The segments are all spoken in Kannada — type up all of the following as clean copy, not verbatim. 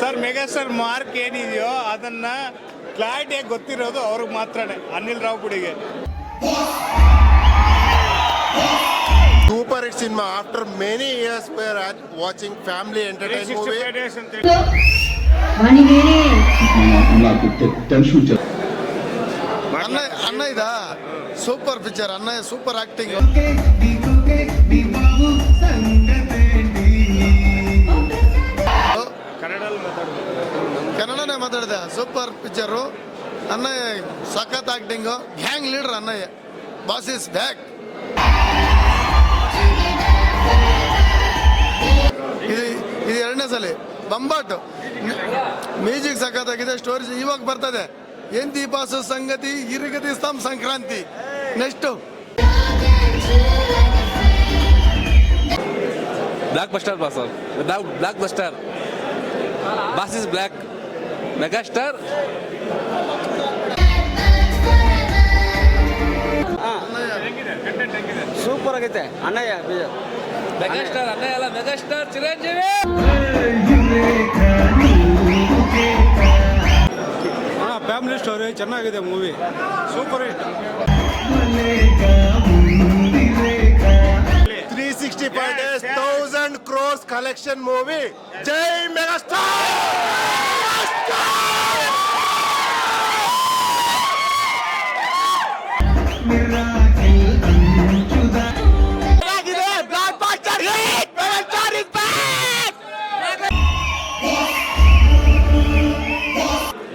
ಸರ್ ಮೆಗಾಸ್ಟಾರ್ ಮಾರ್ಕ್ ಏನಿದೆಯೋ ಅದನ್ನ ಕ್ಲಾರಿಟಿಯಾಗಿ ಗೊತ್ತಿರೋದು ಅವ್ರಿಗೆ ಮಾತ್ರನೇ, Anil ರಾವಿಪುಡಿಗೆ. Super hit cinema. After many years, we are watching family entertainment movie. ಅನ್ನ ಇದ ಸೂಪರ್ ಪಿಕ್ಚರ್. ಅನ್ನ ಸೂಪರ್ ಆಕ್ಟಿಂಗ್. ಕನ್ನಡನೇ ಮಾತಾಡಿದೆ. Super picture. ಅನ್ನ ಸಖತ್ ಆಕ್ಟಿಂಗು. ಗ್ಯಾಂಗ್ ಲೀಡರ್ ಅನ್ನಯ್ಯ. Boss is back. ಇದು ಎರಡನೇ ಸಲ ಬಂಬಾಟು. ಮ್ಯೂಸಿಕ್ ಸಖತ್ತಾಗಿದೆ. ಸ್ಟೋರಿ ಇವಾಗ ಬರ್ತದೆ. ಏನ್ ದೀಪಾಸು ಸಂಗತಿ ಇರುಗದಿಸ್ತಾಂ Sankranti. Next blockbuster boss. Blockbuster. Boss is block. Megastar. Super ಆಗೈತೆ ಅಣ್ಣಯ್ಯ. ಮೆಗಾಸ್ಟಾರ್ ಅಣ್ಣಯ್ಯ ಅಲ್ಲ, ಮೆಗಾಸ್ಟಾರ್ ಚಿರಂಜೀವಿ. ಫ್ಯಾಮಿಲಿ ಸ್ಟೋರಿ ಚೆನ್ನಾಗಿದೆ movie. Super hit. 365 days, 1000 crores collection movie. Jai Megastar!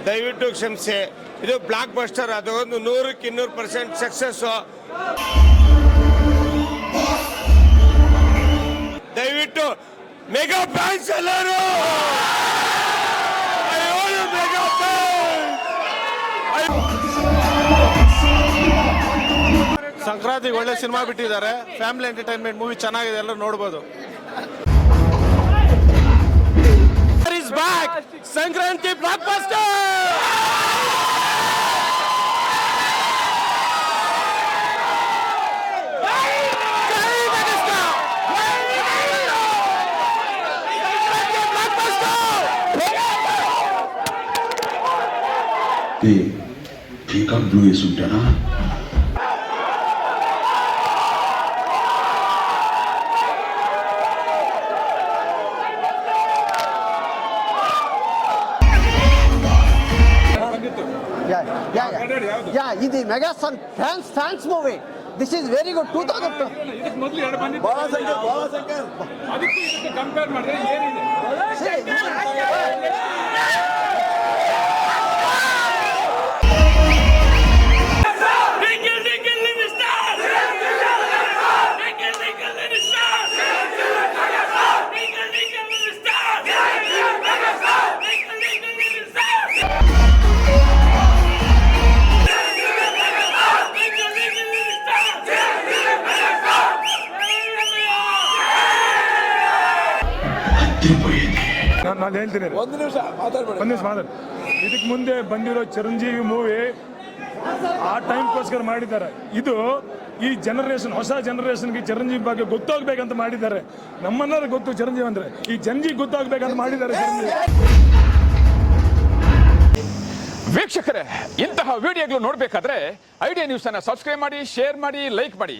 ದಯವಿಟ್ಟು ಕ್ಷಮಿಸಿ, ಇದು ಬ್ಲಾಕ್ ಬಸ್ಟರ್. ಅದು ಒಂದು 100ಕ್ಕೆ 200% ಸಕ್ಸಸ್. ದಯವಿಟ್ಟು ಮೆಗಾ ಫ್ಯಾನ್ಸ್ ಎಲ್ಲರೂ, ಮೆಗಾ ಸಂಕ್ರಾಂತಿಗೆ ಒಳ್ಳೆ ಸಿನಿಮಾ ಬಿಟ್ಟಿದ್ದಾರೆ. ಫ್ಯಾಮಿಲಿ ಎಂಟರ್ಟೈನ್ಮೆಂಟ್ ಮೂವಿ ಚೆನ್ನಾಗಿದೆ, ಎಲ್ಲರೂ ನೋಡ್ಬೋದು. Sankranti blockbuster. ठीक है ब्लू ये सूट है ना. Yeah, this is Megastar fans movie. This is very good. 2002. Compare ಮಾಡಿದ್ರೆ ಏನಿದೆ? ನಾನು ಹೇಳ್ತೀನಿ, ಒಂದು ನಿಮಿಷ ಮಾತಾಡಿ. ಇದಕ್ಕೆ ಮುಂದೆ ಬಂದಿರೋ ಚಿರಂಜೀವಿ ಮೂವಿ ಆ ಟೈಮ್ಗೋಸ್ಕರ ಮಾಡಿದ್ದಾರೆ. ಇದು ಈ ಜನರೇಷನ್, ಹೊಸ ಜನರೇಷನ್ಗೆ ಚಿರಂಜೀವಿ ಬಗ್ಗೆ ಗೊತ್ತಾಗ್ಬೇಕಂತ ಮಾಡಿದ್ದಾರೆ. ನಮ್ಮನ್ನಾರು ಗೊತ್ತು ಚಿರಂಜೀವಿ ಅಂದ್ರೆ, ಈ ಜನಜೀವಿ ಗೊತ್ತಾಗ್ಬೇಕಂತ ಮಾಡಿದ್ದಾರೆ ಚಿರಂಜೀವಿ. ವೀಕ್ಷಕರೇ, ಇಂತಹ ವಿಡಿಯೋಗಳು ನೋಡಬೇಕಾದ್ರೆ ಐಡಿಯಾ ನ್ಯೂಸ್ ಅನ್ನು ಸಬ್ಸ್ಕ್ರೈಬ್ ಮಾಡಿ, ಶೇರ್ ಮಾಡಿ, ಲೈಕ್ ಮಾಡಿ.